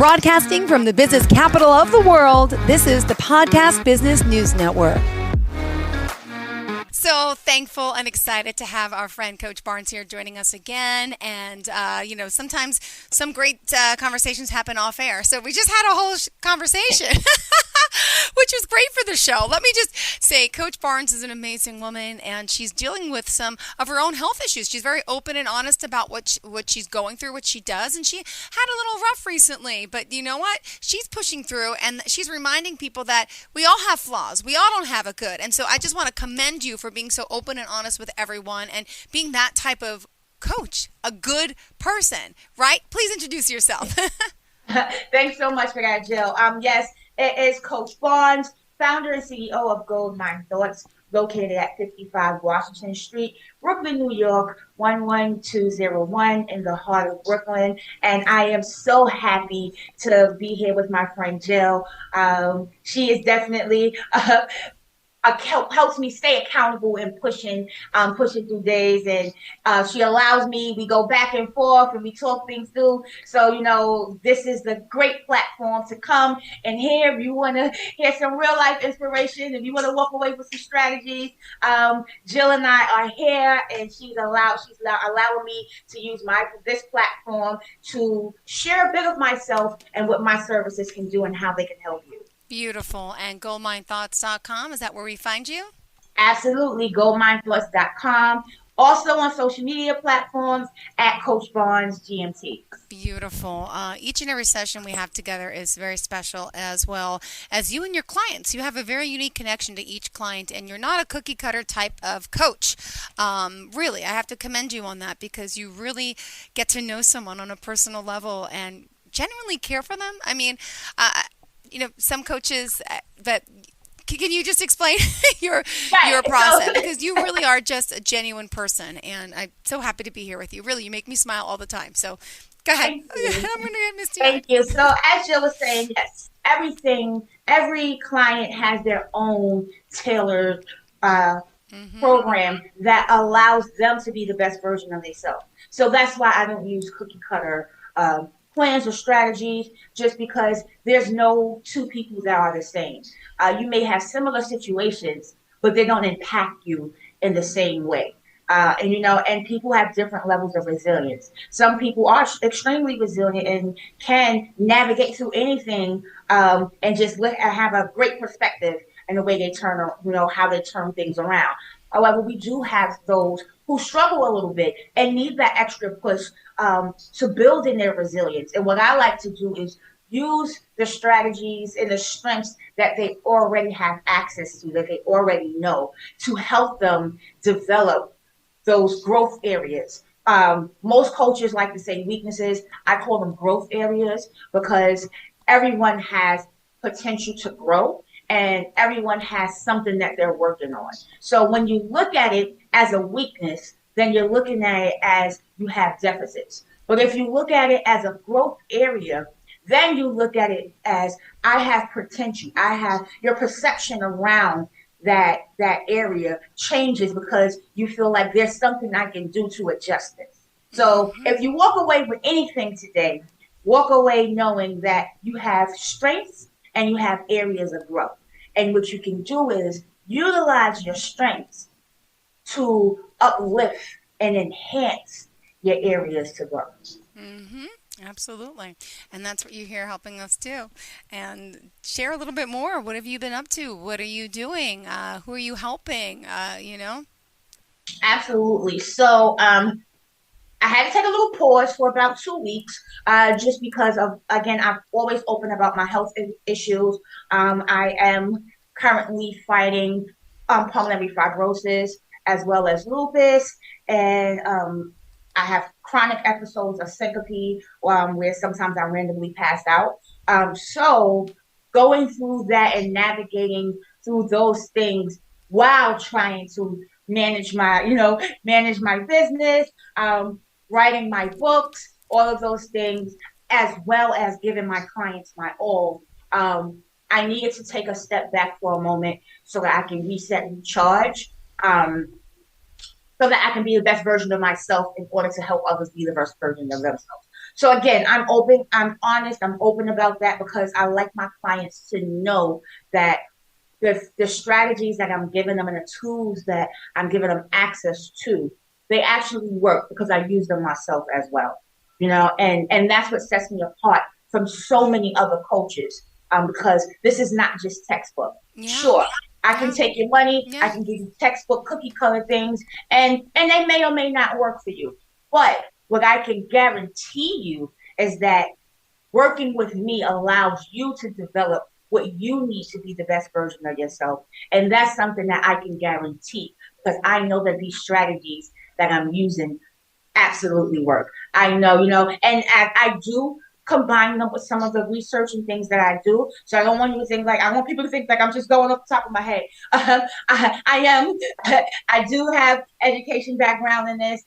Broadcasting from the business capital of the world, this is the Podcast Business News Network. So thankful and excited to have our friend Coach Barnes here joining us again. And, sometimes some great conversations happen off air. So we just had a whole conversation, which was great for the show. Let me just say, Coach Barnes is an amazing woman, and she's dealing with some of her own health issues. She's very open and honest about what she's going through, what she does. And she had a little rough recently. But you know what? She's pushing through, and she's reminding people that we all have flaws. We all don't have it good. And so I just want to commend you for being so open and honest with everyone and being that type of coach, a good person, right? Please introduce yourself. Thanks so much for that, Jill. Yes, it is Coach Barnes, founder and CEO of Gold Mine Thoughts, located at 55 Washington Street, Brooklyn, New York, 11201 in the heart of Brooklyn. And I am so happy to be here with my friend Jill. She is definitely helps me stay accountable and pushing through days, and she allows me. We go back and forth and we talk things through. So this is the great platform to come and hear. If you want to hear some real life inspiration, if you want to walk away with some strategies, Jill and I are here, and she's allowing me to use this platform to share a bit of myself and what my services can do and how they can help you. Beautiful. And goldminethoughts.com, is that where we find you? Absolutely. Goldminethoughts.com. Also on social media platforms at Coach Barnes GMT. Beautiful. Each and every session we have together is very special, as well as you and your clients. You have a very unique connection to each client, and you're not a cookie cutter type of coach. Really, I have to commend you on that, because you really get to know someone on a personal level and genuinely care for them. I mean, some coaches that can you just explain your process? Because you really are just a genuine person, and I'm so happy to be here with you. Really, you make me smile all the time. So go ahead. I'm going to get Misty. Thank you. So as Jill was saying, yes, every client has their own tailored program that allows them to be the best version of themselves. So that's why I don't use cookie cutter plans or strategies, just because there's no two people that are the same. You may have similar situations, but they don't impact you in the same way. And people have different levels of resilience. Some people are extremely resilient and can navigate through anything and just have a great perspective in the way they how they turn things around. However, we do have those who struggle a little bit and need that extra push to build in their resilience. And what I like to do is use the strategies and the strengths that they already have access to, that they already know, to help them develop those growth areas. Most coaches like to say weaknesses. I call them growth areas, because everyone has potential to grow, and everyone has something that they're working on. So when you look at it as a weakness, then you're looking at it as you have deficits. But if you look at it as a growth area, then you look at it as I have potential. Your perception around that area changes, because you feel like there's something I can do to adjust this. So if you walk away with anything today, walk away knowing that you have strengths and you have areas of growth. And what you can do is utilize your strengths to uplift and enhance your areas to grow. Mm-hmm. Absolutely. And that's what you're here helping us do. And share a little bit more. What have you been up to? What are you doing? Who are you helping? Absolutely. So I had to take a little pause for about 2 weeks, just because of, again, I'm always open about my health issues. I am currently fighting pulmonary fibrosis as well as lupus, and I have chronic episodes of syncope where sometimes I randomly pass out. So going through that and navigating through those things while trying to manage my business, writing my books, all of those things, as well as giving my clients my all. I needed to take a step back for a moment so that I can reset and recharge, so that I can be the best version of myself in order to help others be the best version of themselves. So again, I'm open, I'm honest, I'm open about that because I like my clients to know that the strategies that I'm giving them and the tools that I'm giving them access to, they actually work because I use them myself as well. And that's what sets me apart from so many other coaches. Because this is not just textbook. Yeah. Sure, I can Yeah. take your money, I Yeah. can give you textbook cookie color things, and they may or may not work for you. But what I can guarantee you is that working with me allows you to develop what you need to be the best version of yourself. And that's something that I can guarantee because I know that these strategies that I'm using absolutely work. I know, and I do combine them with some of the research and things that I do. So I don't want you to think like, I want people to think like I'm just going off the top of my head. I am, I do have education background in this.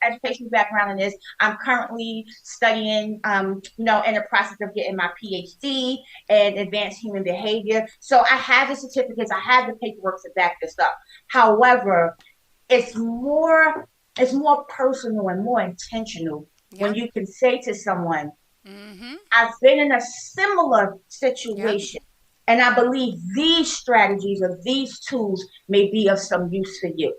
I'm currently studying, in the process of getting my PhD in advanced human behavior. So I have the certificates, I have the paperwork to back this up. However, it's more it's more personal and more intentional when Yep. you can say to someone, Mm-hmm. I've been in a similar Yep. situation and I believe these strategies or these tools may be of some use for you.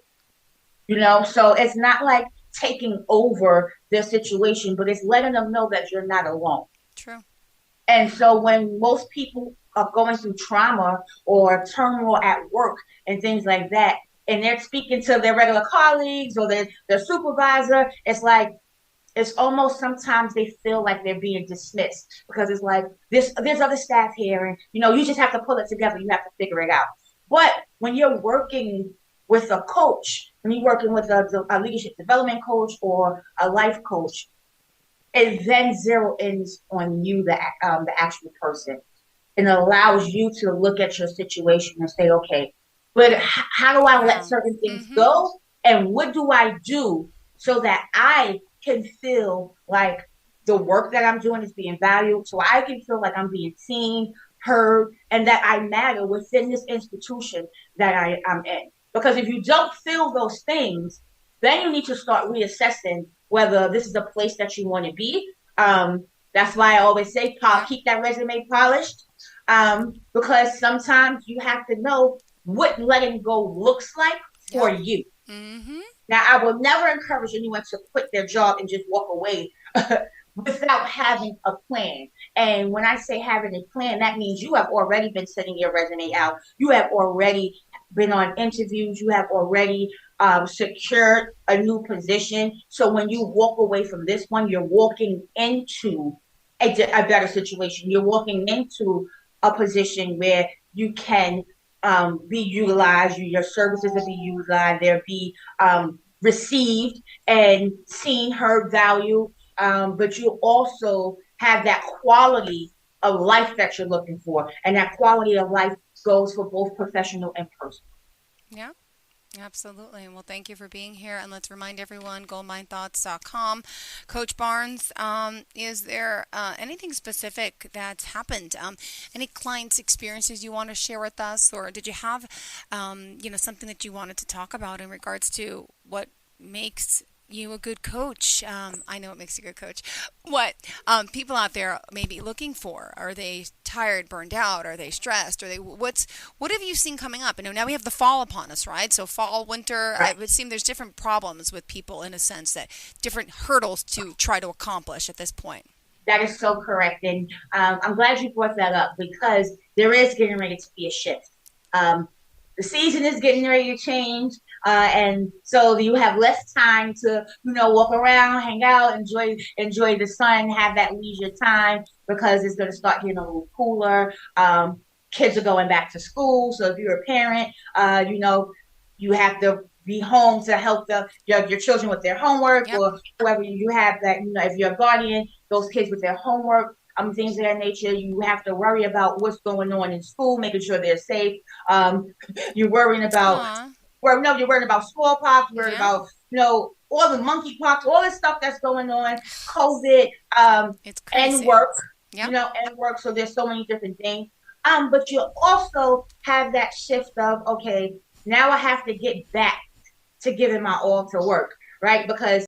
So it's not like taking over their situation, but it's letting them know that you're not alone. True. And so when most people are going through trauma or turmoil at work and things like that, and they're speaking to their regular colleagues or their supervisor, it's like it's almost sometimes they feel like they're being dismissed because it's like there's other staff here and you just have to pull it together, you have to figure it out. But when you're working with a coach, when you're working with a leadership development coach or a life coach, it then zero ins on you, the actual person, and allows you to look at your situation and say, okay, but how do I let Wow. certain things Mm-hmm. go, and what do I do so that I can feel like the work that I'm doing is being valued, so I can feel like I'm being seen, heard, and that I matter within this institution that I'm in. Because if you don't feel those things, then you need to start reassessing whether this is a place that you want to be. That's why I always say, Paul, Yep. keep that resume polished. Because sometimes you have to know what letting go looks like for Yep. you. Mm-hmm. Now, I will never encourage anyone to quit their job and just walk away without having a plan. And when I say having a plan, that means you have already been sending your resume out. You have already been on interviews. You have already secured a new position. So when you walk away from this one, you're walking into a better situation. You're walking into a position where you can be utilized, your services will be utilized, they'll be received and seen, heard, value, but you also have that quality of life that you're looking for. And that quality of life goes for both professional and personal. Yeah. Absolutely. Well, thank you for being here. And let's remind everyone, goldminethoughts.com. Coach Barnes, is there anything specific that's happened? Any clients' experiences you want to share with us? Or did you have, something that you wanted to talk about in regards to what makes you a good coach? I know what makes you a good coach. What people out there may be looking for? Are they tired, burned out? Are they stressed? Are they what have you seen coming up? Now we have the fall upon us, right? So fall, winter. Right. It would seem there's different problems with people in a sense that different hurdles to try to accomplish at this point. That is so correct. And I'm glad you brought that up because there is getting ready to be a shift. The season is getting ready to change. And so you have less time to, walk around, hang out, enjoy the sun, have that leisure time because it's going to start getting a little cooler. Kids are going back to school. So if you're a parent, you have to be home to help your children with their homework Yep. or whoever you have that, if you're a guardian, those kids with their homework, things of that nature. You have to worry about what's going on in school, making sure they're safe. You're worrying about, Aw. well, no, you're worried about smallpox, you're worried Yeah. about, all the monkeypox, all this stuff that's going on, COVID, It's and crazy. work, Yep. and work. So there's so many different things. But you also have that shift of, okay, now I have to get back to giving my all to work, right? Because